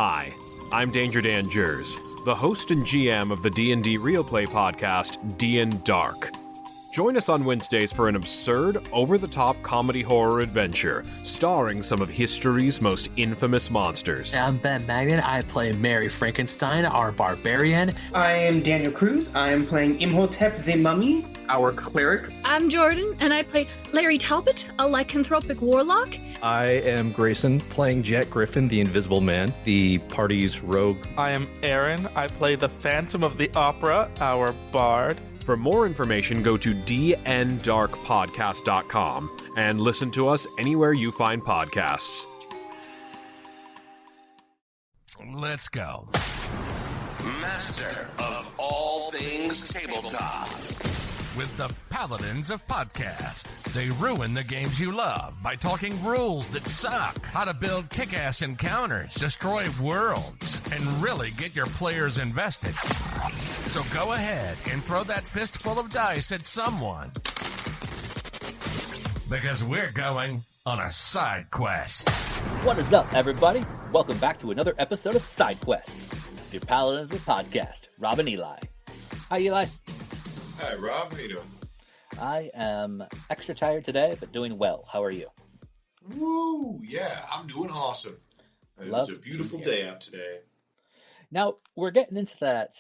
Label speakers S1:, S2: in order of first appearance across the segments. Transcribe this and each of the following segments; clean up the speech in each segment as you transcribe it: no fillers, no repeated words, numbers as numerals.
S1: Hi, I'm Danger Dan Jers, the host and GM of the D&D Real Play podcast, D&D Dark. Join us on Wednesdays for an absurd, over-the-top comedy horror adventure, starring some of history's most infamous monsters.
S2: I'm Ben Magnan. I play Mary Frankenstein, our barbarian.
S3: I am Daniel Cruz. I am playing Imhotep the Mummy, our cleric.
S4: I'm Jordan, and I play Larry Talbot, a lycanthropic warlock.
S5: I am Grayson, playing Jack Griffin, the Invisible Man, the party's rogue.
S6: I am Aaron. I play the Phantom of the Opera, our bard.
S1: For more information, go to dndarkpodcast.com and listen to us anywhere you find podcasts.
S7: Let's go. Master of all things tabletop. With the Paladins of Podcast. They ruin the games you love by talking rules that suck, how to build kick-ass encounters, destroy worlds, and really get your players invested. So go ahead and throw that fistful of dice at someone. Because we're going on a side quest.
S8: What is up, everybody? Welcome back to another episode of SideQuests, your Paladins of Podcast, Rob and Eli. Hi, Eli.
S9: Hi, Rob. How you doing?
S8: I am extra tired today, but doing well. How are you?
S9: Woo! Yeah, I'm doing awesome. It was a beautiful day out today.
S8: Now, we're getting into that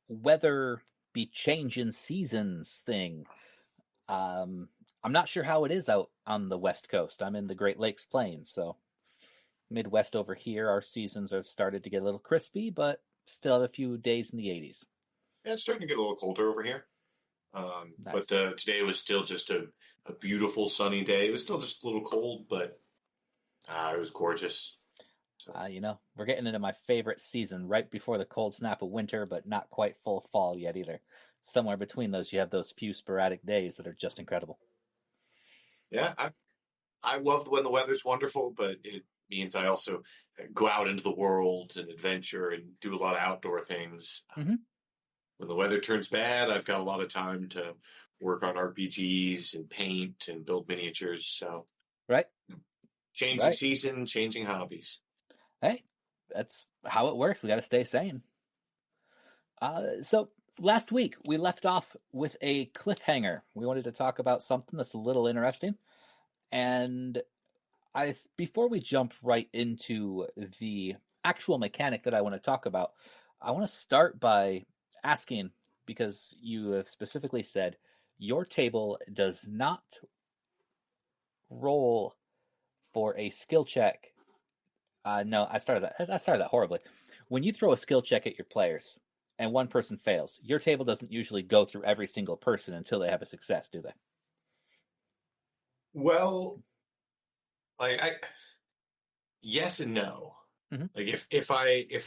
S8: weather be changing seasons thing. I'm not sure how it is out on the West Coast. I'm in the Great Lakes Plains, so Midwest over here, our seasons have started to get a little crispy, but still have a few days in the 80s.
S9: Yeah, it's starting to get a little colder over here.
S8: Nice.
S9: But today was still just a beautiful sunny day. It was still just a little cold, but it was gorgeous. So.
S8: We're getting into my favorite season right before the cold snap of winter, but not quite full fall yet either. Somewhere between those, you have those few sporadic days that are just incredible.
S9: Yeah, I love when the weather's wonderful, but it means I also go out into the world and adventure and do a lot of outdoor things.
S8: Mm-hmm.
S9: When the weather turns bad, I've got a lot of time to work on RPGs and paint and build miniatures. So,
S8: right,
S9: changing season, changing hobbies.
S8: Hey, that's how it works. We got to stay sane. So last week we left off with a cliffhanger. We wanted to talk about something that's a little interesting, and before we jump right into the actual mechanic that I want to talk about, I want to start by asking, because you have specifically said your table does not roll for a skill check. No, I started that horribly. When you throw a skill check at your players and one person fails, your table doesn't usually go through every single person until they have a success, do they?
S9: Well, yes and no.
S8: Mm-hmm.
S9: Like if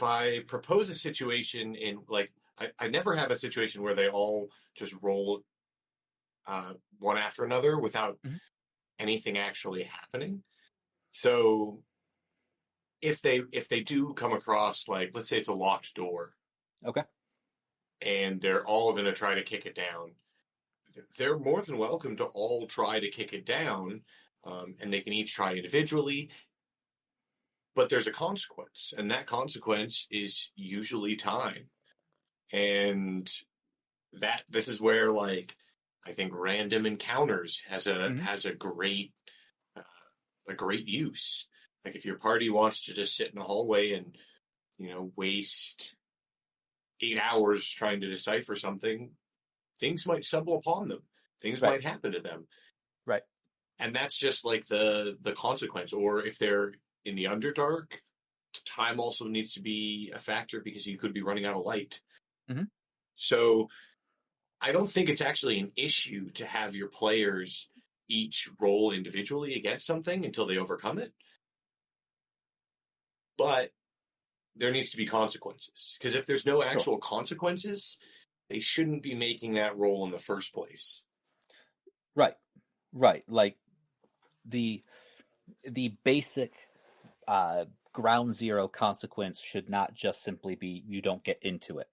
S9: I propose a situation in I never have a situation where they all just roll one after another without anything actually happening. So if they do come across, like, let's say it's a locked door.
S8: Okay.
S9: And they're all going to try to kick it down. They're more than welcome to all try to kick it down, and they can each try individually. But there's a consequence, and that consequence is usually time. And this is where, I think random encounters has a great use. Like if your party wants to just sit in a hallway and, waste 8 hours trying to decipher something, things might stumble upon them. Things might happen to them.
S8: Right.
S9: And that's just like the consequence. Or if they're in the Underdark, time also needs to be a factor because you could be running out of light.
S8: Mm-hmm.
S9: So I don't think it's actually an issue to have your players each roll individually against something until they overcome it. But there needs to be consequences. Because if there's no actual consequences, they shouldn't be making that roll in the first place.
S8: Right. Like the basic ground zero consequence should not just simply be you don't get into it.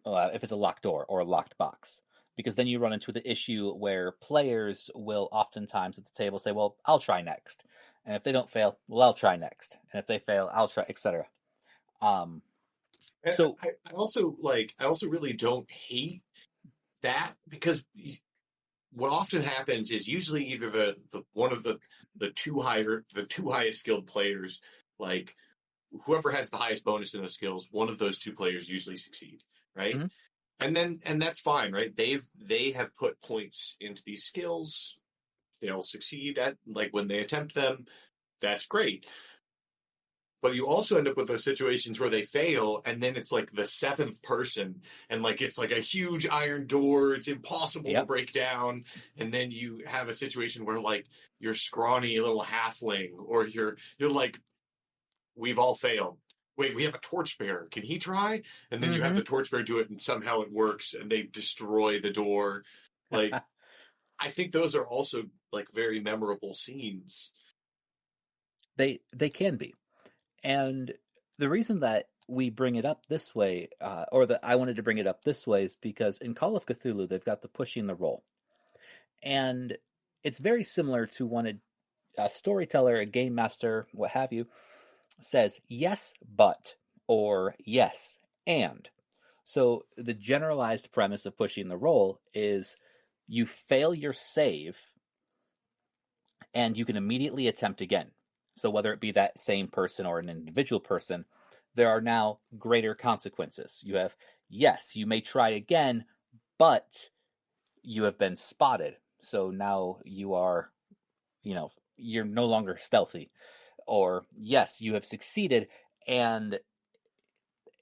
S8: If it's a locked door or a locked box, because then you run into the issue where players will oftentimes at the table say, well, I'll try next. And if they don't fail, well, I'll try next. And if they fail, I'll try, etc. So
S9: I also really don't hate that, because what often happens is usually either the one of the two highest skilled players, like whoever has the highest bonus in those skills, one of those two players usually succeed, right?
S8: Mhm.
S9: And that's fine, right? They have put points into these skills. They'll succeed at, like, when they attempt them. That's great. But you also end up with those situations where they fail, and then it's like the seventh person, and like it's like a huge iron door. It's impossible to break down. And then you have a situation where like you're scrawny little halfling, or you're like, we've all failed. Wait, we have a torchbearer. Can he try? And then you have the torchbearer do it, and somehow it works, and they destroy the door. Like, I think those are also like very memorable scenes.
S8: They can be. And the reason that we bring it up this way, or that I wanted to bring it up this way, is because in Call of Cthulhu, they've got the pushing the roll. And it's very similar to when a storyteller, a game master, what have you, says, yes, but, or yes, and. So the generalized premise of pushing the roll is you fail your save, and you can immediately attempt again. So whether it be that same person or an individual person, there are now greater consequences. You have, yes, you may try again, but you have been spotted. So now you are, you're no longer stealthy. Or, yes, you have succeeded, and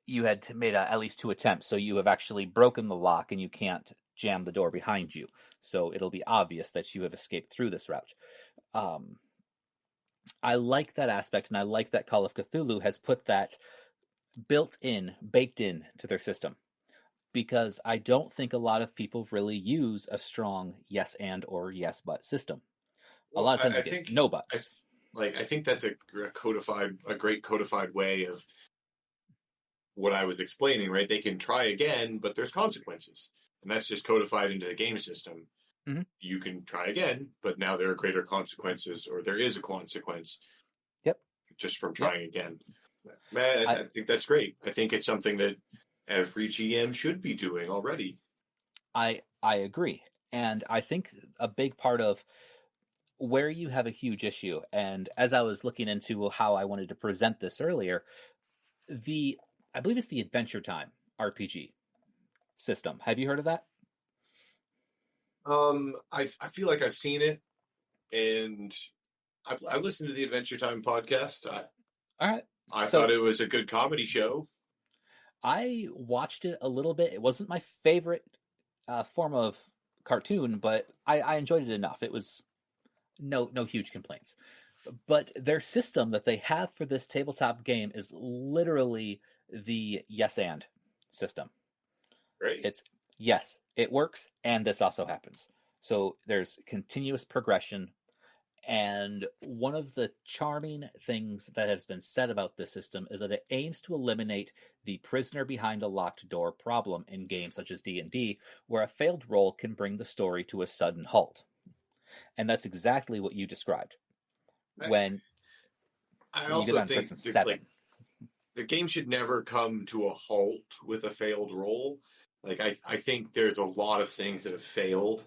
S8: you had made at least 2 attempts. So you have actually broken the lock, and you can't jam the door behind you. So it'll be obvious that you have escaped through this route. I like that aspect, and I like that Call of Cthulhu has put that baked in to their system, because I don't think a lot of people really use a strong yes and or yes but system.
S9: Well,
S8: a lot of times you get no buts.
S9: I think that's a great codified way of what I was explaining, right? They can try again, but there's consequences, and that's just codified into the game system. You can try again, but now there are greater consequences, or there is a consequence. Just from trying again. Man, I think that's great. I think it's something that every GM should be doing already.
S8: I agree. And I think a big part of where you have a huge issue, and as I was looking into how I wanted to present this earlier, I believe it's the Adventure Time RPG system. Have you heard of that?
S9: I feel like I've seen it, and I listened to the Adventure Time podcast.
S8: All right.
S9: I thought it was a good comedy show.
S8: I watched it a little bit. It wasn't my favorite form of cartoon, but I enjoyed it enough. It was no huge complaints. But their system that they have for this tabletop game is literally the yes and system.
S9: Great.
S8: It's yes, it works, and this also happens. So there's continuous progression. And one of the charming things that has been said about this system is that it aims to eliminate the prisoner behind a locked door problem in games such as D&D, where a failed roll can bring the story to a sudden halt. And that's exactly what you described. When
S9: I also think the game should never come to a halt with a failed roll. Like, I think there's a lot of things that have failed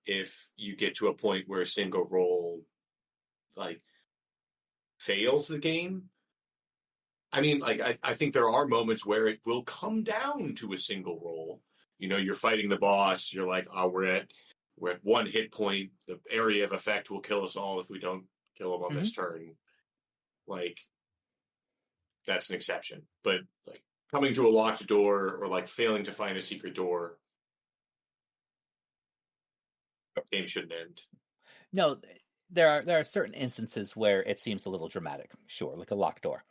S9: if you get to a point where a single roll, like, fails the game. I mean, like, I think there are moments where it will come down to a single roll. You're fighting the boss. You're like, oh, we're at 1 hit point. The area of effect will kill us all if we don't kill him on this turn. Like, that's an exception. But, like, coming to a locked door, or like failing to find a secret door, game shouldn't end.
S8: No, there are certain instances where it seems a little dramatic, sure, like a locked door.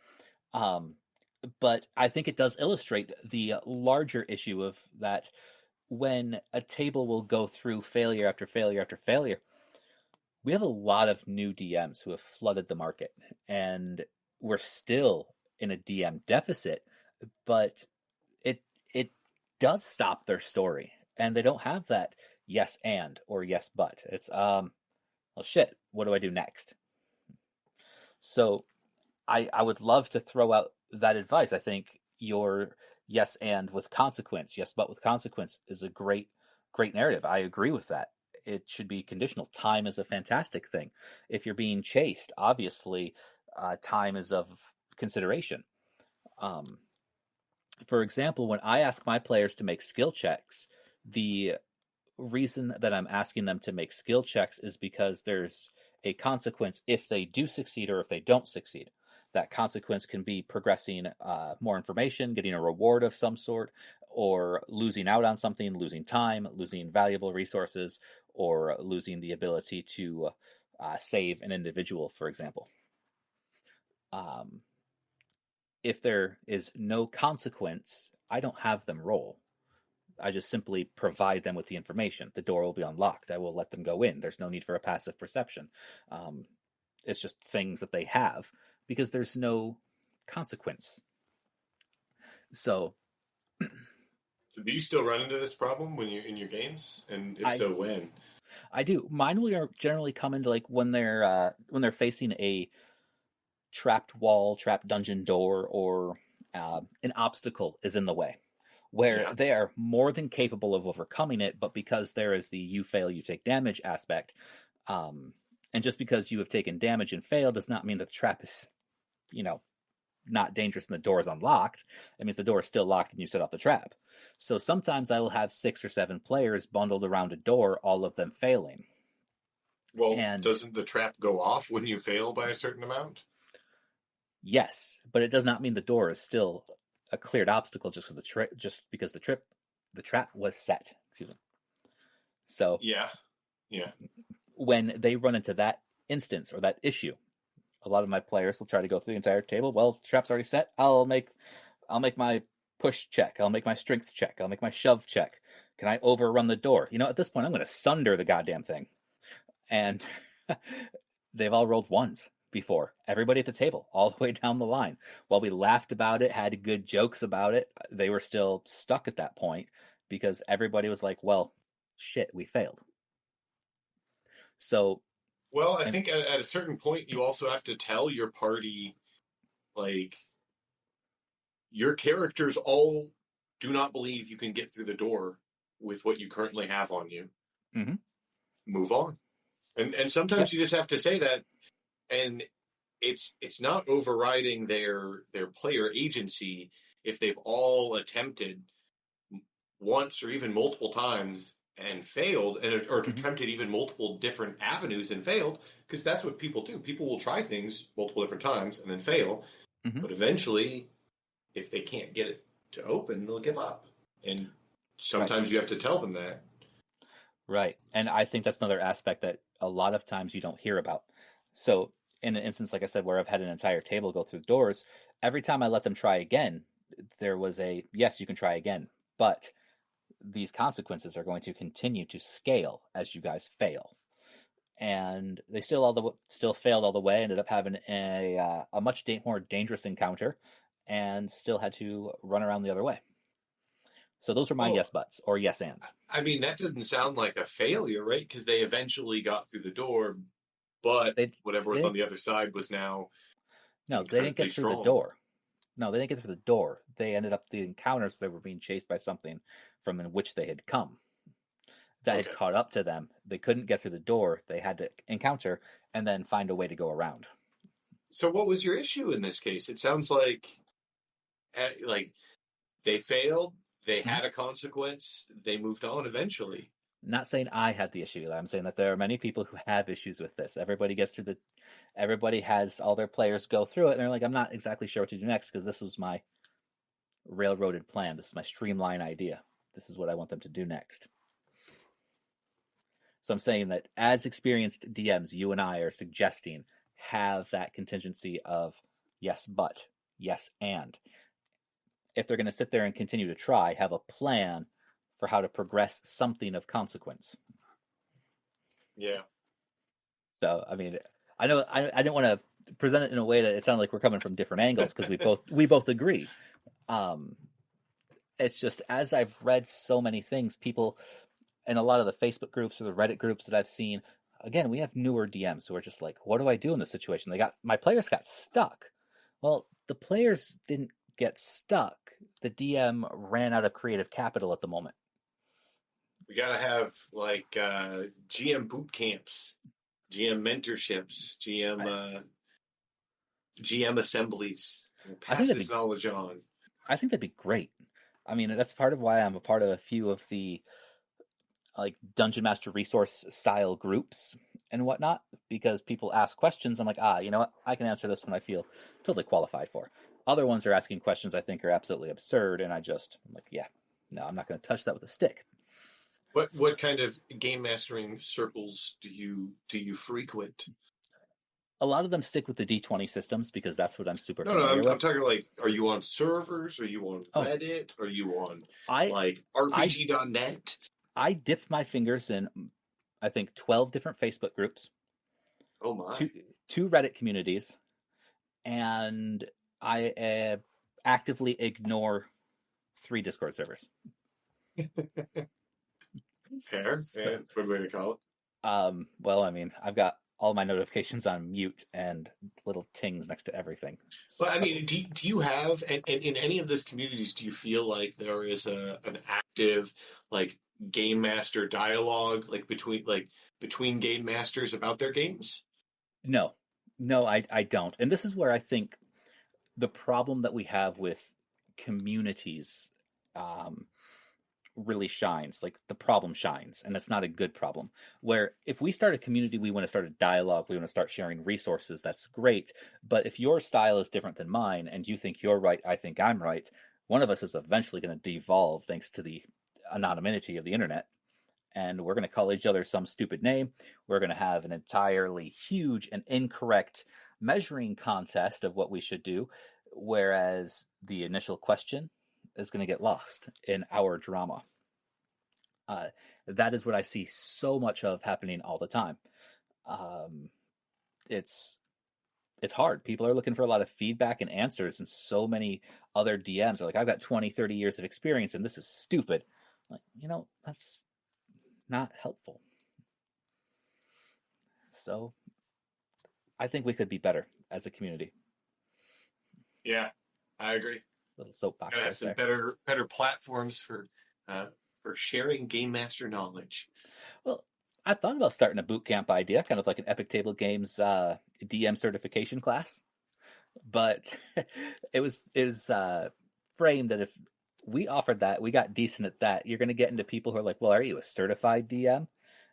S8: But I think it does illustrate the larger issue of that when a table will go through failure after failure after failure. We have a lot of new DMs who have flooded the market, and we're still in a DM deficit, but it does stop their story, and they don't have that yes and or yes but. It's well, shit, what do I do next? So I would love to throw out that advice, I think your yes and with consequence, yes but with consequence is a great narrative. I agree with that. It should be conditional. Time is a fantastic thing. If you're being chased, obviously, time is of consideration. For example, when I ask my players to make skill checks, the reason that I'm asking them to make skill checks is because there's a consequence if they do succeed or if they don't succeed. That consequence can be progressing more information, getting a reward of some sort, or losing out on something, losing time, losing valuable resources, or losing the ability to save an individual, for example. If there is no consequence, I don't have them roll. I just simply provide them with the information. The door will be unlocked. I will let them go in. There's no need for a passive perception. It's just things that they have because there's no consequence. So
S9: do you still run into this problem when you're in your games? And if so, when?
S8: I do. Mine will generally come into like when they're facing a trapped wall, trapped dungeon door, or an obstacle is in the way, where they are more than capable of overcoming it, but because there is the you fail, you take damage aspect, and just because you have taken damage and failed does not mean that the trap is, not dangerous and the door is unlocked. It means the door is still locked and you set off the trap. So sometimes I will have 6 or 7 players bundled around a door, all of them failing.
S9: Well, doesn't the trap go off when you fail by a certain amount?
S8: Yes, but it does not mean the door is still a cleared obstacle just because the trap was set. Excuse me. So
S9: yeah.
S8: When they run into that instance or that issue, a lot of my players will try to go through the entire table. Well, the trap's already set. I'll make my push check. I'll make my strength check. I'll make my shove check. Can I overrun the door? At this point, I'm going to sunder the goddamn thing. And they've all rolled ones before. Everybody at the table, all the way down the line. While we laughed about it, had good jokes about it, they were still stuck at that point because everybody was like, well, shit, we failed. So...
S9: Well, I think at a certain point, you also have to tell your party, like, your characters all do not believe you can get through the door with what you currently have on you.
S8: Mm-hmm.
S9: Move on. And sometimes you just have to say that, and it's not overriding their player agency if they've all attempted once or even multiple times and failed, or attempted even multiple different avenues and failed, because that's what people do. People will try things multiple different times and then fail, but eventually, if they can't get it to open, they'll give up. And sometimes you have to tell them that.
S8: Right. And I think that's another aspect that a lot of times you don't hear about. So in an instance, like I said, where I've had an entire table go through the doors, every time I let them try again, there was yes, you can try again, but these consequences are going to continue to scale as you guys fail. And they still failed all the way, ended up having a much more dangerous encounter, and still had to run around the other way. So those are my yes buts or yes ands.
S9: I mean, that doesn't sound like a failure, right? Because they eventually got through the door, but whatever was on the other side was now...
S8: No, they didn't get through the door. No, they didn't get through the door. They ended up the encounters. They were being chased by something from in which they had come. That had caught up to them. They couldn't get through the door. They had to encounter and then find a way to go around.
S9: So what was your issue in this case? It sounds like they failed. They had a consequence. They moved on eventually.
S8: Not saying I had the issue. I'm saying that there are many people who have issues with this. Everybody has all their players go through it, and they're like, I'm not exactly sure what to do next because this was my railroaded plan. This is my streamline idea. This is what I want them to do next. So I'm saying that as experienced DMs, you and I are suggesting have that contingency of yes, but, yes, and. If they're going to sit there and continue to try, have a plan for how to progress something of consequence.
S9: Yeah.
S8: So, I mean, I know I didn't want to present it in a way that it sounded like we're coming from different angles because we both agree. It's just as I've read so many things, people in a lot of the Facebook groups or the Reddit groups that I've seen, again, we have newer DMs who are just like, what do I do in this situation? My players got stuck. Well, the players didn't get stuck. The DM ran out of creative capital at the moment.
S9: We gotta have like GM boot camps, GM mentorships, GM assemblies. Pass this knowledge on.
S8: I think that'd be great. I mean, that's part of why I'm a part of a few of the like Dungeon Master resource style groups and whatnot, because people ask questions. I'm like, you know what? I can answer this one I feel totally qualified for. Other ones are asking questions I think are absolutely absurd, and I'm like, yeah, no, I'm not going to touch that with a stick.
S9: What kind of game mastering circles do you frequent?
S8: A lot of them stick with the D20 systems because that's what I'm super
S9: familiar with. I'm talking like, are you on servers? Are you on Reddit? Are you on like RPG.net?
S8: I dipped my fingers in, I think, 12 different Facebook groups.
S9: Oh my!
S8: Two Reddit communities, and I actively ignore 3 Discord servers.
S9: Fair. So, yeah, that's a good way to call it.
S8: Well, I mean, I've got all my notifications on mute and little tings next to everything.
S9: Well, I mean, do you have, and in any of those communities, do you feel like there is an active like game master dialogue like between game masters about their games?
S8: No, I don't. And this is where I think the problem that we have with communities really shines. Like the problem shines, and it's not a good problem. Where if we start a community, we want to start a dialogue, we want to start sharing resources, that's great. But if your style is different than mine and you think you're right, I think I'm right, one of us is eventually going to devolve thanks to the anonymity of the internet, and we're going to call each other some stupid name. We're going to have an entirely huge and incorrect measuring contest of what we should do, whereas the initial question is going to get lost in our drama. That is what I see so much of happening all the time. It's hard. People are looking for a lot of feedback and answers, and so many other DMs are like, I've got 20, 30 years of experience, and this is stupid. Like, that's not helpful. So I think we could be better as a community.
S9: Yeah, I agree.
S8: Little soapbox.
S9: Gotta have some better platforms for sharing game master knowledge.
S8: Well, I thought about starting a boot camp idea, kind of like an Epic Table Games DM certification class, but it was framed that if we offered that, we got decent at that, you're going to get into people who are like, well, are you a certified DM?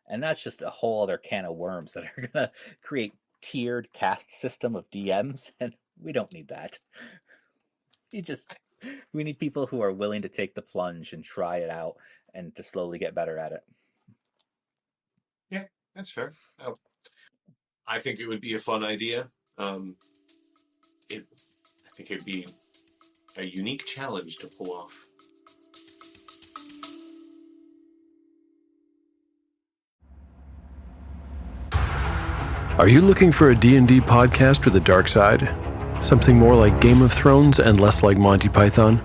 S8: And that's just a whole other can of worms that are going to create tiered caste system of DMs, and we don't need that. We need people who are willing to take the plunge and try it out and to slowly get better at it.
S9: Yeah, that's fair. I think it would be a fun idea. I think it'd be a unique challenge to pull off.
S10: Are you looking for a D&D podcast with a dark side? Something more like Game of Thrones and less like Monty Python?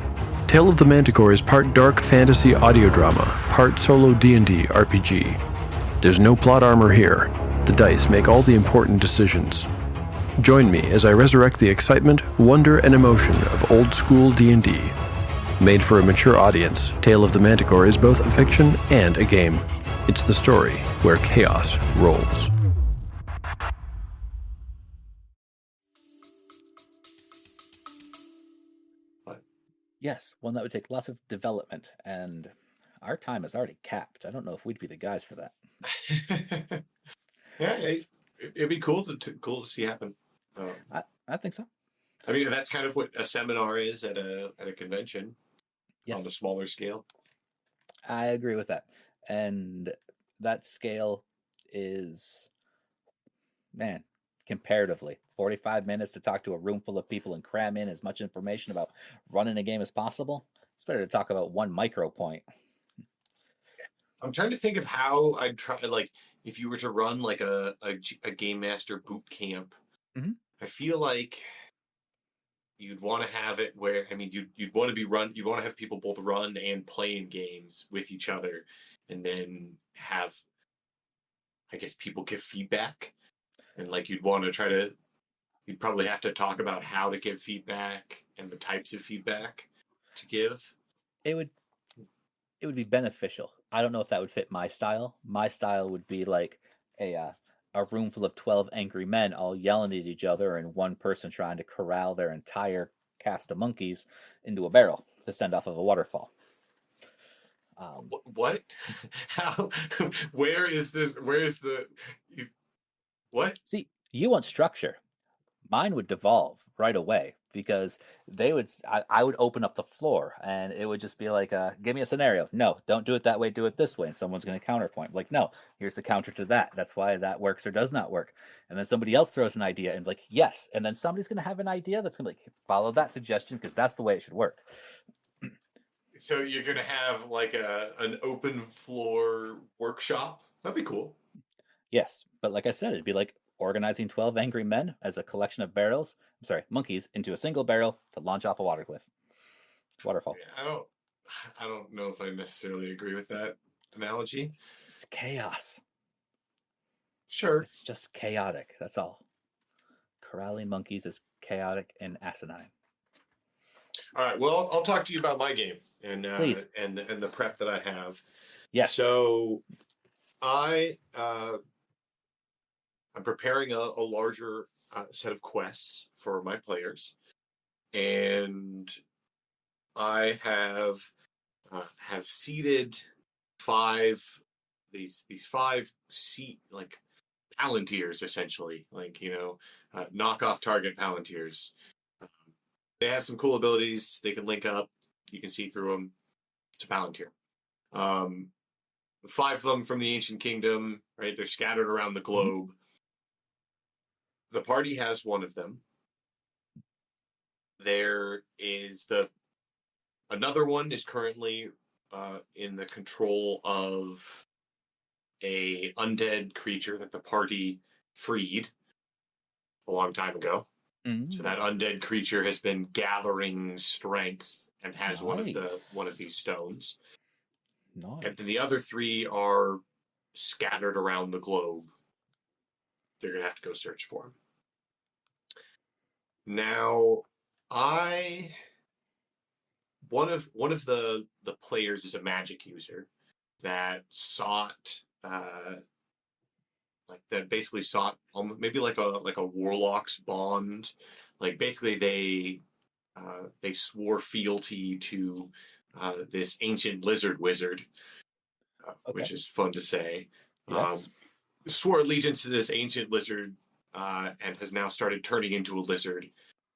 S10: Tale of the Manticore is part dark fantasy audio drama, part solo D&D RPG. There's no plot armor here. The dice make all the important decisions. Join me as I resurrect the excitement, wonder, and emotion of old school D&D. Made for a mature audience, Tale of the Manticore is both a fiction and a game. It's the story where chaos rolls.
S8: Yes, one that would take lots of development, and our time is already capped. I don't know if we'd be the guys for that.
S9: Yeah, it'd be cool to see happen.
S8: I think so.
S9: I mean, that's kind of what a seminar is at a convention. Yes. On a smaller scale.
S8: I agree with that, and that scale is, man, comparatively 45 minutes to talk to a room full of people and cram in as much information about running a game as possible. It's better to talk about one micro point.
S9: I'm trying to think of how I'd try, like, if you were to run like a game master boot camp.
S8: Mm-hmm.
S9: I feel like you'd want to have it where, I mean, you'd want to have people both run and play in games with each other, and then have, I guess, people give feedback. And like you'd want to try to you'd probably have to talk about how to give feedback and the types of feedback to give.
S8: It would be beneficial. I don't know if that would fit my style. My style would be like a room full of 12 angry men all yelling at each other and one person trying to corral their entire cast of monkeys into a barrel to send off of a waterfall.
S9: What? How? Where is this? Where is the? What?
S8: See, you want structure. Mine would devolve right away because I would open up the floor and it would just be like, give me a scenario. No, don't do it that way. Do it this way. And someone's going to counterpoint. Like, no, here's the counter to that. That's why that works or does not work. And then somebody else throws an idea and like, yes. And then somebody's going to have an idea that's going to be like, follow that suggestion because that's the way it should work.
S9: So you're going to have like an open floor workshop? That'd be cool.
S8: Yes. But like I said, it'd be like organizing 12 angry men as a collection of monkeys into a single barrel to launch off a waterfall.
S9: Yeah, I don't know if I necessarily agree with that analogy.
S8: It's chaos.
S9: Sure.
S8: It's just chaotic. That's all. Corralling monkeys is chaotic and asinine.
S9: All right. Well, I'll talk to you about my game and
S8: Please.
S9: and the prep that I have.
S8: Yes.
S9: So I'm preparing a larger set of quests for my players, and I have seeded these five like palantirs, essentially, like knockoff target palantirs. They have some cool abilities. They can link up. You can see through them. It's a palantir. 5 of them from the Ancient Kingdom, right? They're scattered around the globe. The party has one of them. There is another one is currently in the control of a undead creature that the party freed a long time ago. So that undead creature has been gathering strength and has one of these stones.
S8: Nice.
S9: And then the other 3 are scattered around the globe. They're gonna have to go search for them. Now, one of the players is a magic user that basically sought maybe like a warlock's bond. Like basically they swore fealty to this ancient lizard wizard, which is fun to say.
S8: Yes.
S9: Swore allegiance to this ancient lizard and has now started turning into a lizard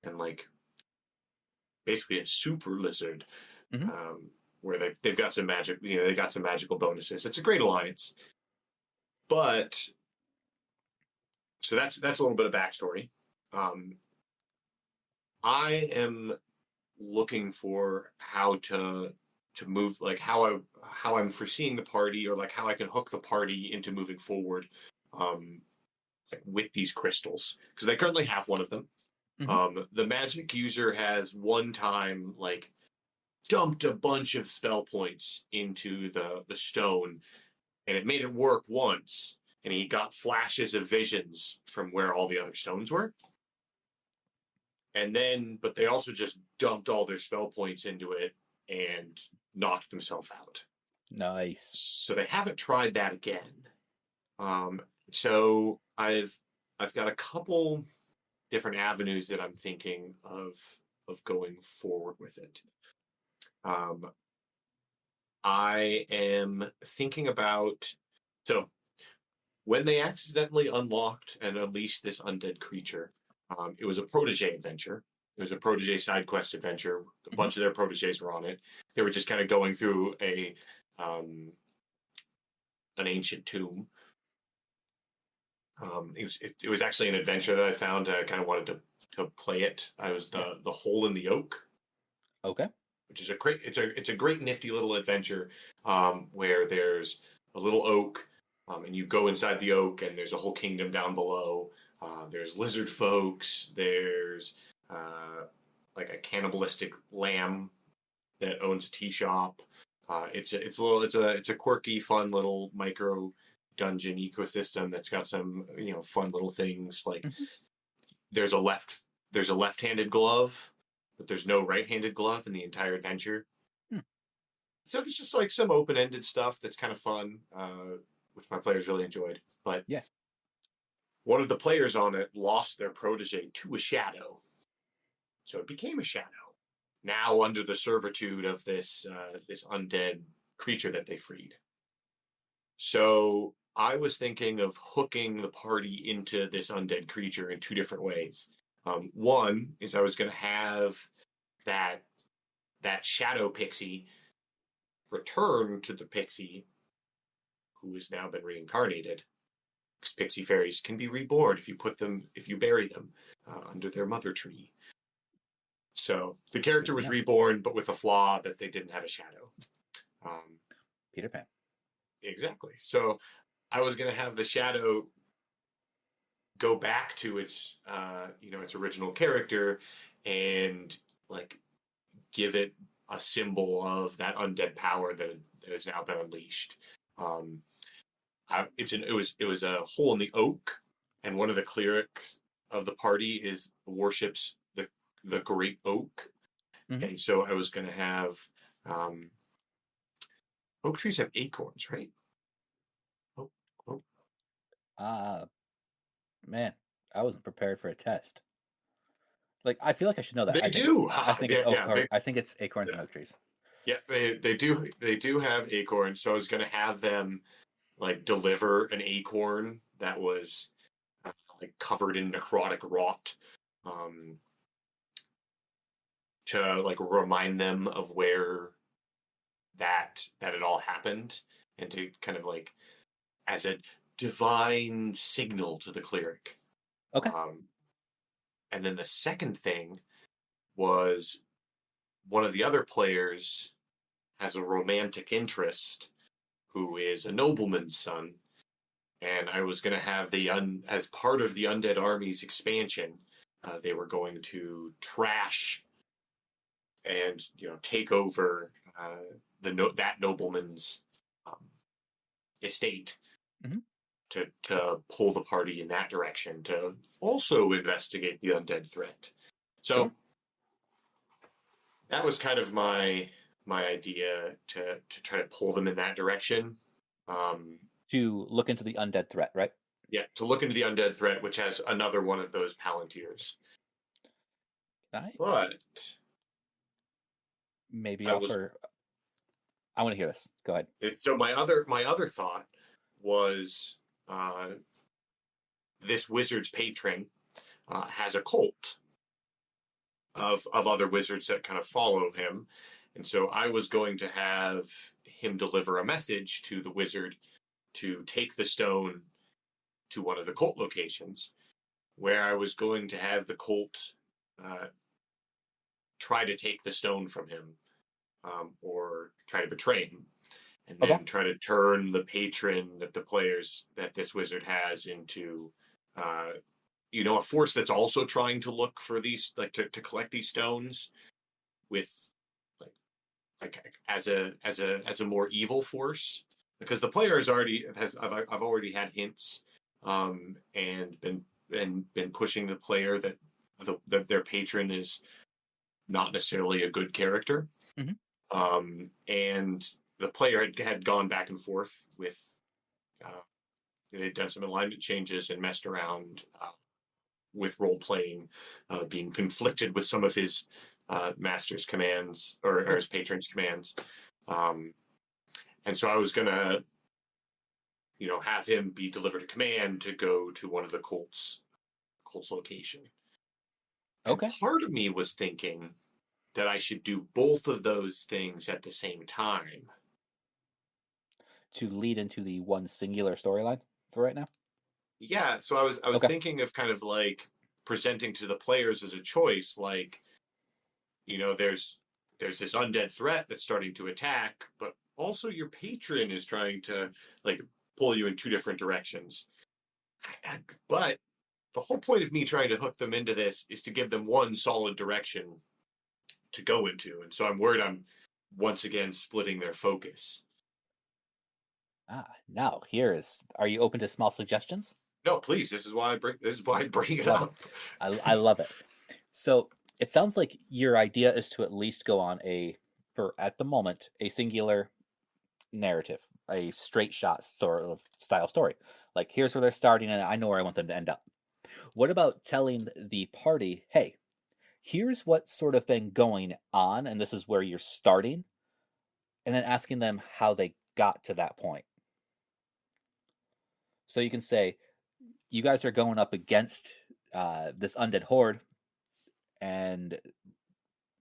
S9: and like basically a super lizard, where they've got some magic. They got some magical bonuses. It's a great alliance, but. So that's a little bit of backstory. I am looking for how to move, like how I'm foreseeing the party, or like how I can hook the party into moving forward, like with these crystals, because they currently have one of them. The magic user has one time like dumped a bunch of spell points into the stone, and it made it work once. And he got flashes of visions from where all the other stones were. But they also just dumped all their spell points into it and knocked themselves out.
S8: Nice.
S9: So they haven't tried that again. So I've got a couple different avenues that I'm thinking of going forward with it. I am thinking about when they accidentally unlocked and unleashed this undead creature, it was a protege adventure. It was a protege side quest adventure. A bunch of their proteges were on it. They were just kind of going through an ancient tomb. It was actually an adventure that I found. I kind of wanted to play it. I was the Hole in the Oak.
S8: Okay.
S9: Which is it's a great nifty little adventure where there's a little oak. And you go inside the oak, and there's a whole kingdom down below. There's lizard folks. There's like a cannibalistic lamb that owns a tea shop. It's a quirky, fun little micro dungeon ecosystem that's got some fun little things like there's a left-handed glove, but there's no right-handed glove in the entire adventure. So it's just like some open-ended stuff that's kind of fun, which my players really enjoyed. But
S8: yeah,
S9: one of the players on it lost their protege to a shadow, so it became a shadow. Now under the servitude of this undead creature that they freed. So I was thinking of hooking the party into this undead creature in two different ways. One is I was going to have that shadow pixie return to the pixie who has now been reincarnated. Because pixie fairies can be reborn if you bury them under their mother tree. So the character was reborn, but with a flaw that they didn't have a shadow.
S8: Peter Pan.
S9: Exactly. So I was going to have the shadow go back to its original character and like give it a symbol of that undead power that has now been unleashed. It was a hole in the oak, and one of the clerics of the party worships the great oak, and so I was going to have oak trees have acorns, right?
S8: Man, I wasn't prepared for a test. Like, I feel like I should know that.
S9: They do.
S8: I think it's acorns and oak trees.
S9: Yeah, they do have acorns. So I was going to have them like deliver an acorn that was like covered in necrotic rot, to like remind them of where that it all happened, and to kind of like as a divine signal to the cleric.
S8: Okay.
S9: And then the second thing was one of the other players has a romantic interest who is a nobleman's son. And I was going to have as part of the Undead Army's expansion, they were going to trash and take over that nobleman's estate, to pull the party in that direction, to also investigate the undead threat. So that was kind of my idea to try to pull them in that direction.
S8: To look into the undead threat, right?
S9: Yeah, to look into the undead threat, which has another one of those palantirs.
S8: Nice.
S9: But
S8: maybe I want to hear this. Go ahead.
S9: So my other thought was this wizard's patron has a cult of other wizards that kind of follow him, and so I was going to have him deliver a message to the wizard to take the stone to one of the cult locations, where I was going to have the cult try to take the stone from him, or try to betray him, and then try to turn the patron that this wizard has into a force that's also trying to look for these, like to collect these stones with like as a more evil force, because the player I've already had hints and been pushing the player that their patron is not necessarily a good character. And the player had gone back and forth with they'd done some alignment changes and messed around with role playing, being conflicted with some of his master's commands or his patron's commands, and so I was gonna have him be delivered a command to go to one of the cult's location.
S8: Okay.
S9: And part of me was thinking that I should do both of those things at the same time
S8: to lead into the one singular storyline for right now.
S9: Yeah, so I was thinking of kind of like presenting to the players as a choice, like, there's this undead threat that's starting to attack, but also your patron is trying to like pull you in two different directions. But the whole point of me trying to hook them into this is to give them one solid direction to go into, and so I'm worried I'm once again splitting their focus.
S8: Now are you open to small suggestions?
S9: No, please. This is why I bring it
S8: Love
S9: up.
S8: I love it. So it sounds like your idea is to at least go on for at the moment, a singular narrative, a straight shot sort of style story. Like, here's where they're starting, and I know where I want them to end up. What about telling the party, hey, here's what's sort of been going on, and this is where you're starting, and then asking them how they got to that point. So you can say, you guys are going up against this undead horde, and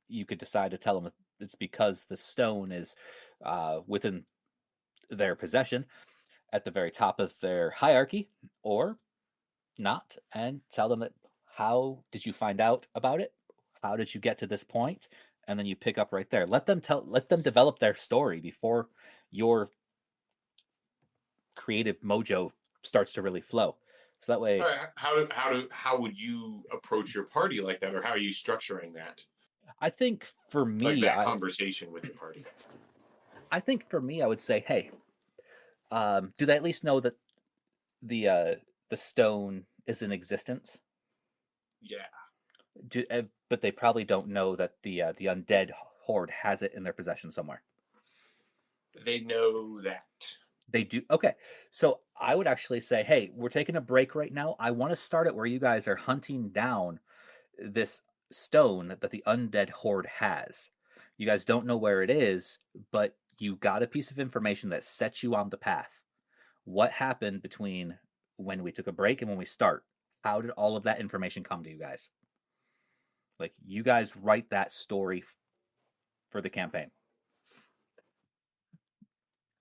S8: you could decide to tell them it's because the stone is within their possession at the very top of their hierarchy, or not, and tell them that how did you find out about it? How did you get to this point? And then you pick up right there. Let them develop their story before your creative mojo starts to really flow. So that way,
S9: All right, how would you approach your party like that, or how are you structuring that?
S8: I think for me,
S9: Like that conversation with your party.
S8: I think for me, I would say, hey, do they at least know that the stone is in existence?
S9: Yeah.
S8: But they probably don't know that the undead horde has it in their possession somewhere.
S9: They know that.
S8: They do. Okay, so I would actually say, hey, we're taking a break right now. I want to start it where you guys are hunting down this stone that the undead horde has. You guys don't know where it is, but you got a piece of information that sets you on the path. What happened between when we took a break and when we start? How did all of that information come to you guys? Like, you guys write that story for the campaign.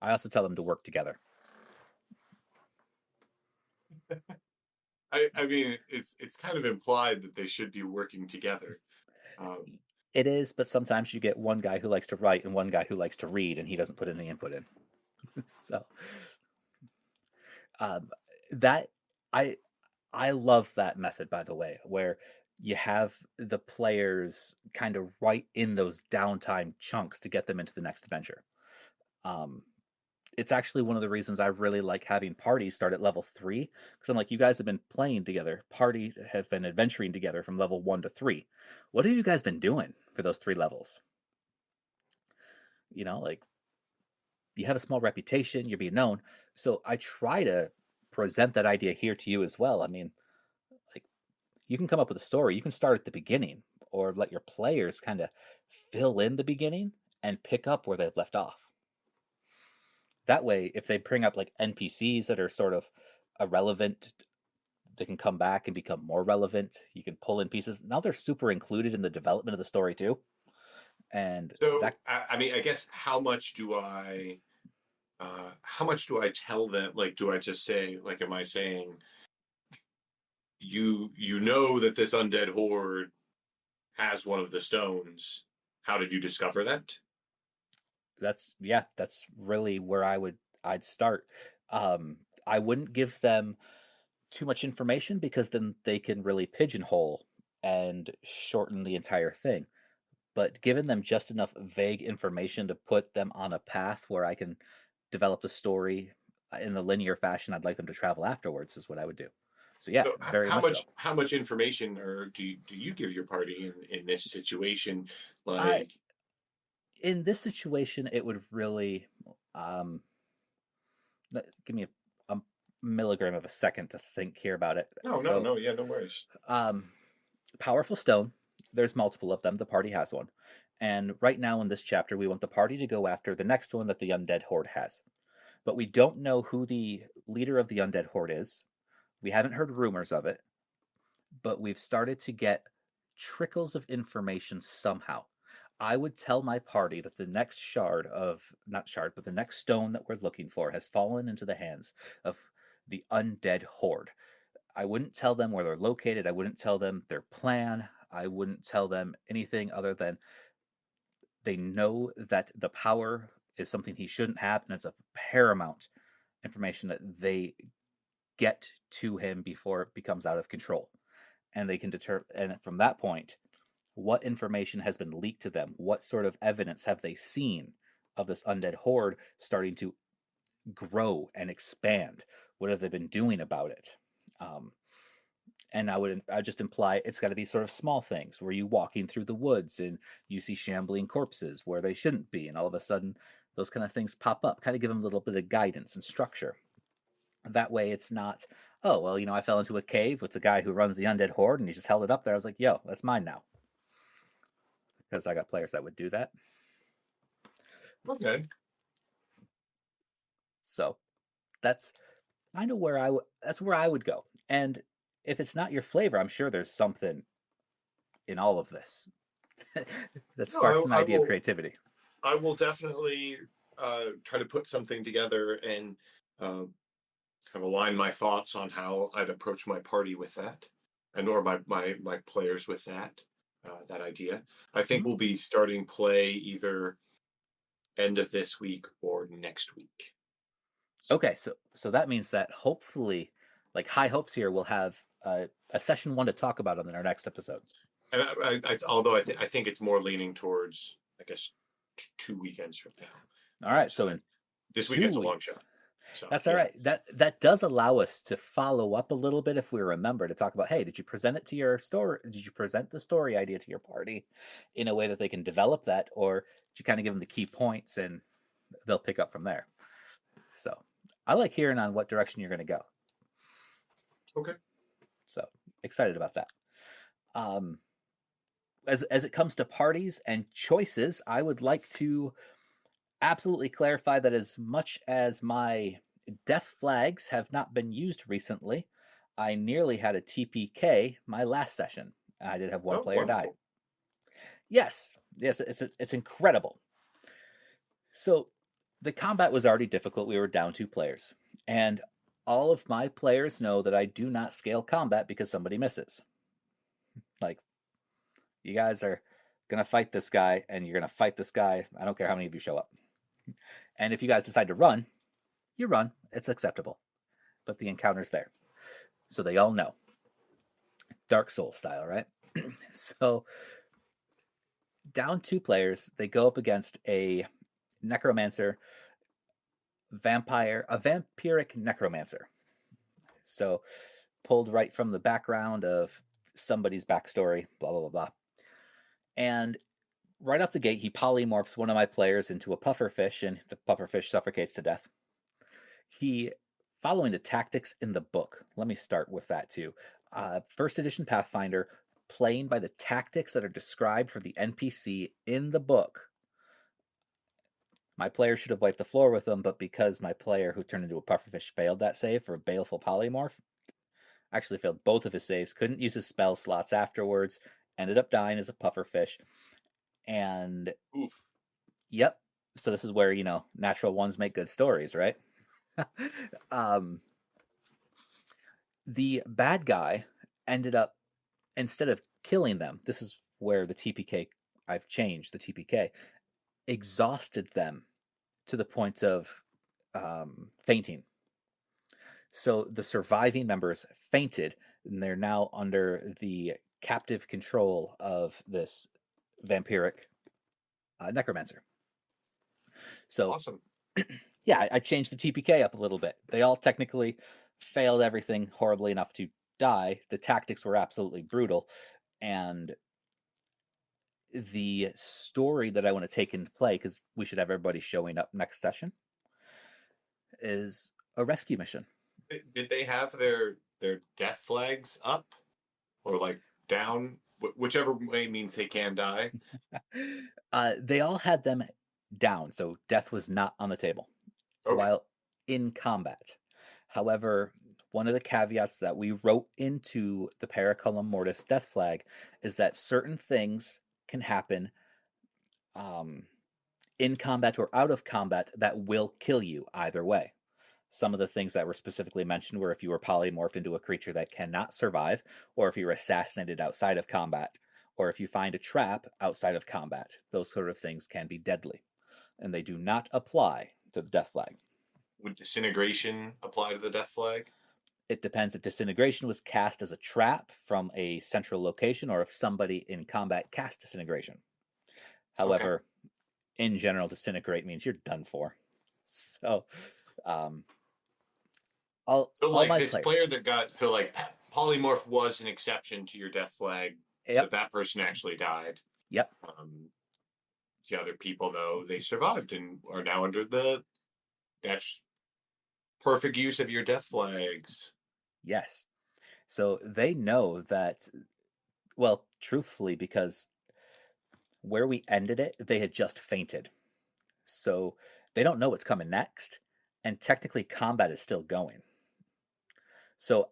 S8: I also tell them to work together.
S9: I mean, it's kind of implied that they should be working together.
S8: It is, but sometimes you get one guy who likes to write and one guy who likes to read, and he doesn't put any input in. So that I love that method, by the way, where you have the players kind of write in those downtime chunks to get them into the next adventure. It's actually one of the reasons I really like having parties start at level 3, because I'm like, you guys have been playing together. Party have been adventuring together from level 1 to 3. What have you guys been doing for those 3 levels? You know, like, you have a small reputation, you're being known. So I try to present that idea here to you as well. I mean, like, you can come up with a story. You can start at the beginning, or let your players kind of fill in the beginning and pick up where they've left off. That way, if they bring up like NPCs that are sort of irrelevant, they can come back and become more relevant. You can pull in pieces. Now they're super included in the development of the story too. And
S9: so I mean, I guess how much do I tell them? Like, do I just say, like, am I saying you know that this undead horde has one of the stones? How did you discover that?
S8: That's really where I'd start. I wouldn't give them too much information, because then they can really pigeonhole and shorten the entire thing. But giving them just enough vague information to put them on a path where I can develop the story in the linear fashion I'd like them to travel afterwards is what I would do. So yeah,
S9: So
S8: very much so.
S9: How much information do you give your party in this situation? Like,
S8: in this situation, it would really give me a milligram of a second to think here about it.
S9: No, yeah, no worries.
S8: Powerful stone. There's multiple of them. The party has one. And right now in this chapter, we want the party to go after the next one that the undead horde has. But we don't know who the leader of the undead horde is. We haven't heard rumors of it. But we've started to get trickles of information somehow. I would tell my party that the next the next stone that we're looking for has fallen into the hands of the undead horde. I wouldn't tell them where they're located. I wouldn't tell them their plan. I wouldn't tell them anything other than they know that the power is something he shouldn't have, and it's a paramount information that they get to him before it becomes out of control. And they can determine, and from that point, what information has been leaked to them? What sort of evidence have they seen of this undead horde starting to grow and expand? What have they been doing about it? And I just imply it's got to be sort of small things where you walking through the woods and you see shambling corpses where they shouldn't be, and all of a sudden those kind of things pop up. Kind of give them a little bit of guidance and structure. That way, it's not, oh well, I fell into a cave with the guy who runs the undead horde, and he just held it up there. I was like, yo, that's mine now, because I got players that would do that.
S9: Okay.
S8: So that's kind of where I would go. And if it's not your flavor, I'm sure there's something in all of this that sparks an idea of creativity.
S9: I will definitely try to put something together and kind of align my thoughts on how I'd approach my party with that, or my players with that idea. I think we'll be starting play either end of this week or next week.
S8: Okay, so that means that hopefully, like high hopes here, we'll have a session 1 to talk about in our next episode.
S9: And although I think it's more leaning towards, I guess, 2 weekends from now.
S8: All right, so in
S9: this weekend's a long show. So,
S8: that's all right. That does allow us to follow up a little bit if we remember to talk about, hey, did you present it to your story? Did you present the story idea to your party in a way that they can develop that, or did you kind of give them the key points and they'll pick up from there? So I like hearing on what direction you're going to go.
S9: Okay.
S8: So excited about that. As it comes to parties and choices, I would like to absolutely clarify that as much as my death flags have not been used recently, I nearly had a TPK my last session. I did have one player die. Yes, it's incredible. So the combat was already difficult. We were down 2 players, and all of my players know that I do not scale combat because somebody misses. Like, you guys are gonna fight this guy, and you're gonna fight this guy. I don't care how many of you show up. And if you guys decide to run, you run. It's acceptable. But the encounter's there. So they all know. Dark Souls style, right? So down 2 players, they go up against a necromancer, a vampiric necromancer. So pulled right from the background of somebody's backstory, blah, blah, blah, blah. And right off the gate, he polymorphs one of my players into a pufferfish, and the pufferfish suffocates to death. He, following the tactics in the book, let me start with that too. First edition Pathfinder, playing by the tactics that are described for the NPC in the book. My player should have wiped the floor with them, but because my player who turned into a pufferfish failed that save for a baleful polymorph, actually failed both of his saves, couldn't use his spell slots afterwards, ended up dying as a pufferfish. And
S9: oof.
S8: Yep. So this is where, natural ones make good stories, right? The bad guy ended up, instead of killing them, this is where the TPK, I've changed the TPK, exhausted them to the point of fainting. So the surviving members fainted, and they're now under the captive control of this vampiric necromancer. So
S9: awesome.
S8: Yeah, I changed the TPK up a little bit. They all technically failed everything horribly enough to die. The tactics were absolutely brutal, and the story that I want to take into play, because we should have everybody showing up next session, is a rescue mission.
S9: Did they have their death flags up or like down? Whichever way means they can die.
S8: They all had them down, so death was not on the table while in combat. However, one of the caveats that we wrote into the Periculum Mortis death flag is that certain things can happen in combat or out of combat that will kill you either way. Some of the things that were specifically mentioned were if you were polymorphed into a creature that cannot survive, or if you're assassinated outside of combat, or if you find a trap outside of combat. Those sort of things can be deadly, and they do not apply to the death flag.
S9: Would disintegration apply to the death flag?
S8: It depends if disintegration was cast as a trap from a central location, or if somebody in combat cast disintegration. However, in general, disintegrate means you're done for. So, all
S9: like
S8: my
S9: this
S8: players.
S9: player that got polymorph was an exception to your death flag.
S8: Yep.
S9: So that person actually died.
S8: Yep.
S9: The other people though, they survived and are now under that's perfect use of your death flags.
S8: Yes. So they know that, well, truthfully, because where we ended it, they had just fainted. So they don't know what's coming next. And technically, combat is still going. So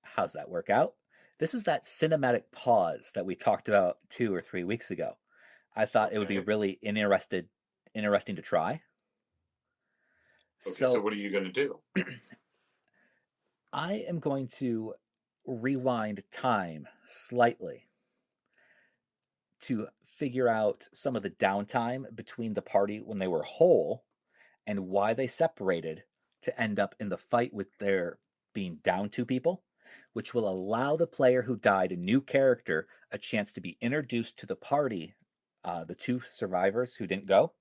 S8: how's that work out? This is that cinematic pause that we talked about 2 or 3 weeks ago. I thought it would be really interesting to try.
S9: Okay, so what are you going to do?
S8: I am going to rewind time slightly to figure out some of the downtime between the party when they were whole and why they separated to end up in the fight with their being down 2 people, which will allow the player who died, a new character, a chance to be introduced to the party, the 2 survivors who didn't go,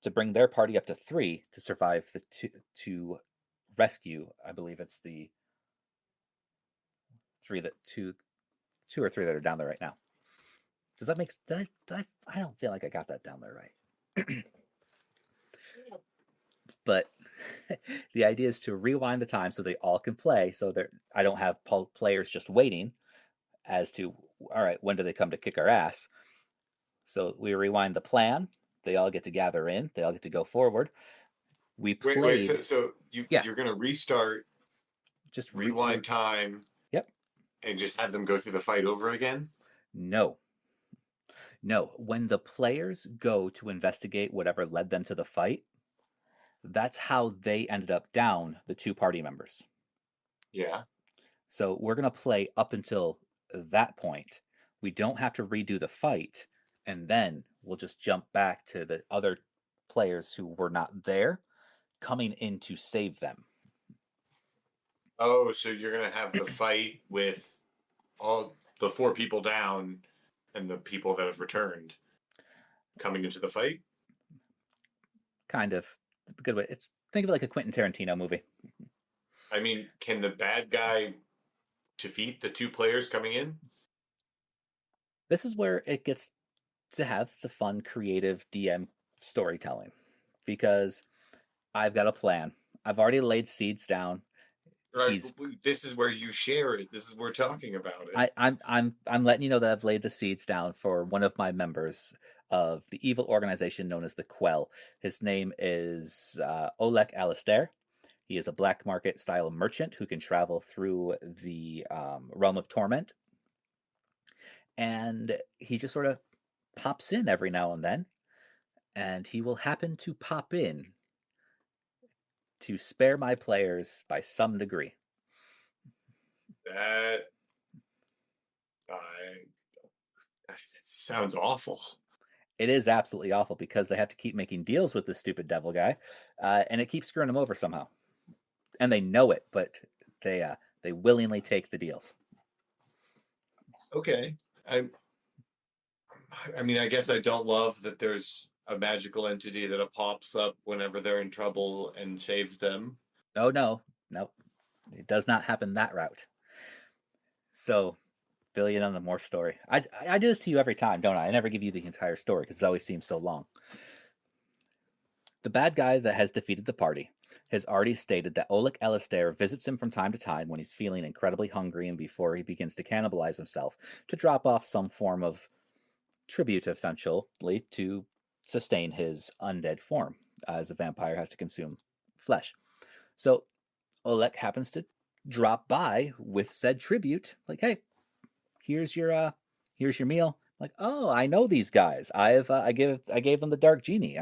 S8: to bring their party up to 3 to survive the to rescue. I believe it's the 2 or 3 that are down there right now. Does that make sense? I don't feel like I got that down there right. But the idea is to rewind the time so they all can play, so that I don't have players just waiting as to, all right, when do they come to kick our ass? So we rewind the plan. They all get to gather in. They all get to go forward. We played.
S9: Wait, so you're going to restart,
S8: just
S9: rewind time.
S8: Yep.
S9: And just have them go through the fight over again?
S8: No. When the players go to investigate whatever led them to the fight, that's how they ended up down the 2 party members.
S9: Yeah.
S8: So we're going to play up until that point. We don't have to redo the fight, and then we'll just jump back to the other players who were not there coming in to save them.
S9: Oh, so you're going to have the fight with all the 4 people down and the people that have returned coming into the fight?
S8: Kind of. Good way. Think of it like a Quentin Tarantino movie.
S9: I mean, can the bad guy defeat the 2 players coming in?
S8: This is where it gets to have the fun, creative DM storytelling, because I've got a plan. I've already laid seeds down.
S9: Right. This is where you share it. This is where we're talking about it.
S8: I'm letting you know that I've laid the seeds down for one of my members of the evil organization known as the Quell. His name is Oleg Alistair. He is a black market style merchant who can travel through the realm of torment. And he just sort of pops in every now and then. And he will happen to pop in to spare my players by some degree.
S9: That sounds awful.
S8: It is absolutely awful because they have to keep making deals with this stupid devil guy, and it keeps screwing them over somehow. And they know it, but they willingly take the deals.
S9: Okay. I mean, I guess I don't love that there's a magical entity that pops up whenever they're in trouble and saves them.
S8: Oh, no. It does not happen that route. So, fill you in on the more story. I do this to you every time, don't I? I never give you the entire story because it always seems so long. The bad guy that has defeated the party has already stated that Oleg Alistair visits him from time to time when he's feeling incredibly hungry and before he begins to cannibalize himself to drop off some form of tribute, essentially, to sustain his undead form, as a vampire has to consume flesh. So Oleg happens to drop by with said tribute, like, hey, here's your meal. Like, oh, I know these guys. I gave them the dark genie.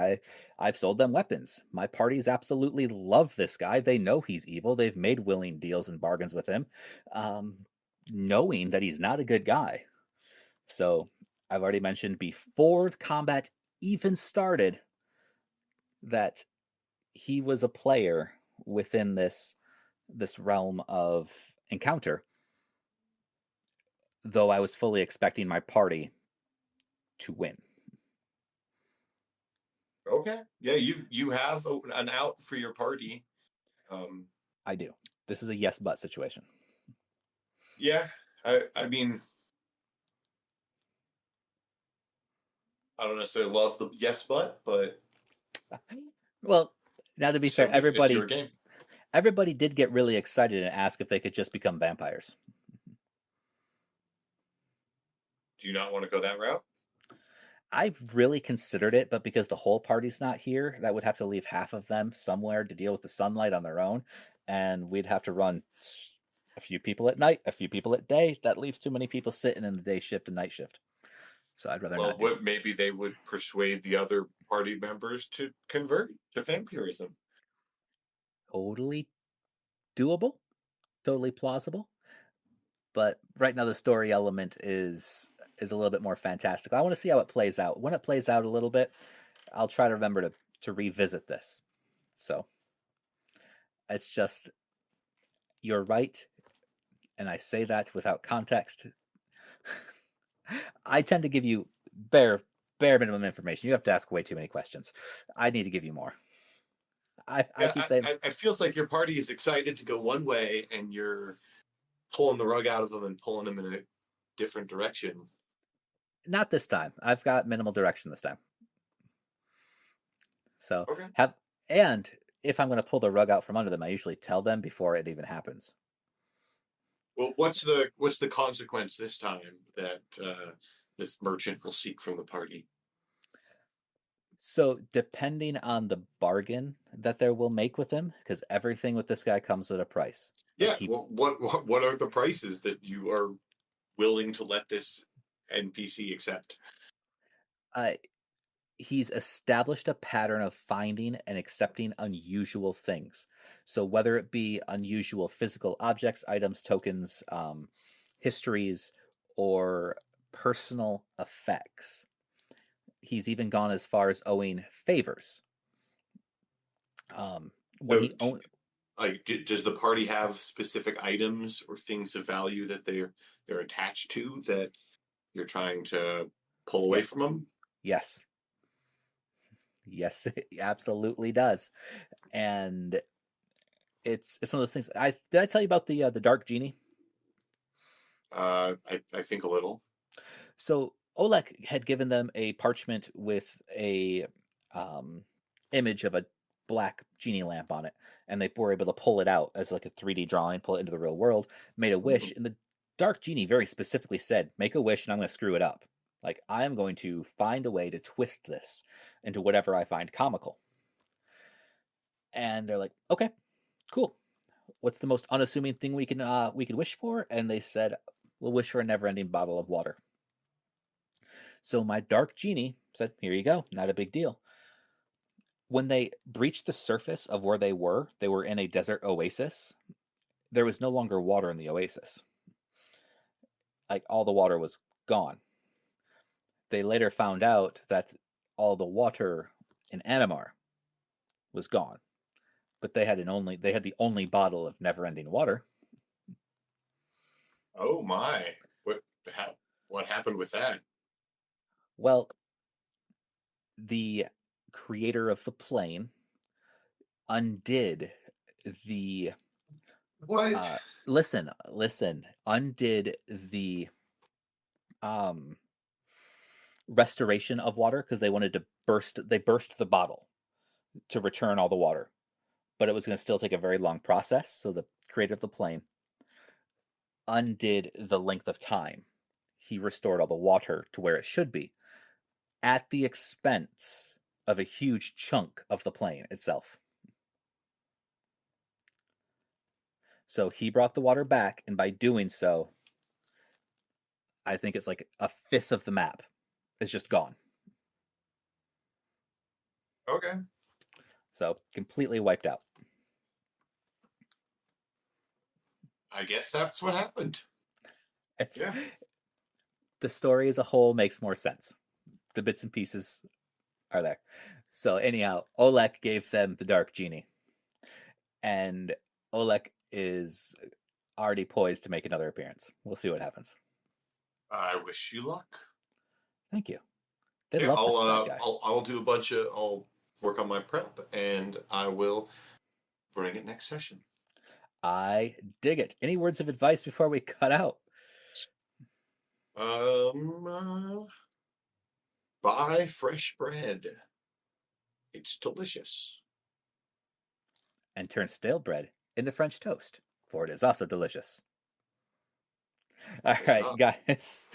S8: I've sold them weapons. My parties absolutely love this guy. They know he's evil. They've made willing deals and bargains with him, knowing that he's not a good guy. So I've already mentioned before the combat even started that he was a player within this realm of encounter, though I was fully expecting my party to win.
S9: Okay. Yeah, you have an out for your party.
S8: I do. This is a yes but situation.
S9: Yeah, I mean, I don't necessarily love the yes but
S8: Well, now to be fair,
S9: it's your game.
S8: everybody did get really excited and ask if they could just become vampires.
S9: Do you not want to go that route?
S8: I really considered it, but because the whole party's not here, that would have to leave half of them somewhere to deal with the sunlight on their own, and we'd have to run a few people at night, a few people at day. That leaves too many people sitting in the day shift and night shift. So I'd rather not.
S9: Maybe they would persuade the other party members to convert to vampirism.
S8: Totally doable, totally plausible. But right now the story element is a little bit more fantastical. I want to see how it plays out. When it plays out a little bit, I'll try to remember to revisit this. So it's just, you're right, and I say that without context. I tend to give you bare minimum information. You have to ask way too many questions. I need to give you more. I keep saying
S9: it feels like your party is excited to go one way, and you're pulling the rug out of them and pulling them in a different direction.
S8: Not this time. I've got minimal direction this time. So and if I'm going to pull the rug out from under them, I usually tell them before it even happens.
S9: Well, what's the consequence this time that this merchant will seek from the party?
S8: So depending on the bargain that they will make with him, because everything with this guy comes with a price.
S9: Yeah. Well, what are the prices that you are willing to let this NPC accept?
S8: He's established a pattern of finding and accepting unusual things. So whether it be unusual physical objects, items, tokens, histories, or personal effects. He's even gone as far as owing favors. Does
S9: the party have specific items or things of value that they're attached to that you're trying to pull away from them?
S8: Yes. Yes, it absolutely does. And it's one of those things. Did I tell you about the dark genie?
S9: I think a little.
S8: So Oleg had given them a parchment with a image of a black genie lamp on it, and they were able to pull it out as like a 3D drawing, pull it into the real world, made a wish, and the dark genie very specifically said, "Make a wish, and I'm going to screw it up. Like, I am going to find a way to twist this into whatever I find comical." And they're like, "Okay, cool. What's the most unassuming thing we can wish for?" And they said, "We'll wish for a never-ending bottle of water." So my dark genie said, "Here you go. Not a big deal." When they breached the surface of where they were in a desert oasis. There was no longer water in the oasis. Like, all the water was gone. They later found out that all the water in Animar was gone, but they had the only bottle of never-ending water.
S9: Oh my! What happened with that?
S8: Well, the creator of the plane undid the
S9: what?
S8: Listen. Undid the restoration of water because they wanted to burst the bottle to return all the water, but it was going to still take a very long process. So the creator of the plane undid the length of time. He restored all the water to where it should be at the expense of a huge chunk of the plane itself. So he brought the water back, and by doing so, I think it's like a fifth of the map is just gone.
S9: Okay.
S8: So completely wiped out.
S9: I guess that's what happened.
S8: The story as a whole makes more sense. The bits and pieces are there. So anyhow, Oleg gave them the dark genie. And Oleg is already poised to make another appearance. We'll see what happens.
S9: I wish you luck.
S8: Thank you.
S9: I'll do I'll work on my prep, and I will bring it next session.
S8: I dig it. Any words of advice before we cut out?
S9: Buy fresh bread. It's delicious.
S8: And turn stale bread into French toast, for it is also delicious. All right, guys.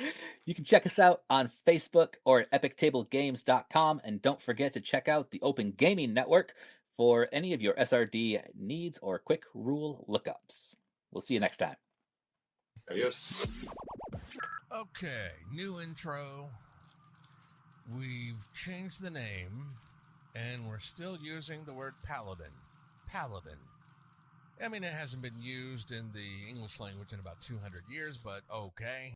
S8: You can check us out on Facebook or at epictablegames.com. And don't forget to check out the Open Gaming Network for any of your SRD needs or quick rule lookups. We'll see you next time.
S9: Adios.
S7: Okay, new intro. We've changed the name, and we're still using the word paladin. Paladin. I mean, it hasn't been used in the English language in about 200 years, but okay.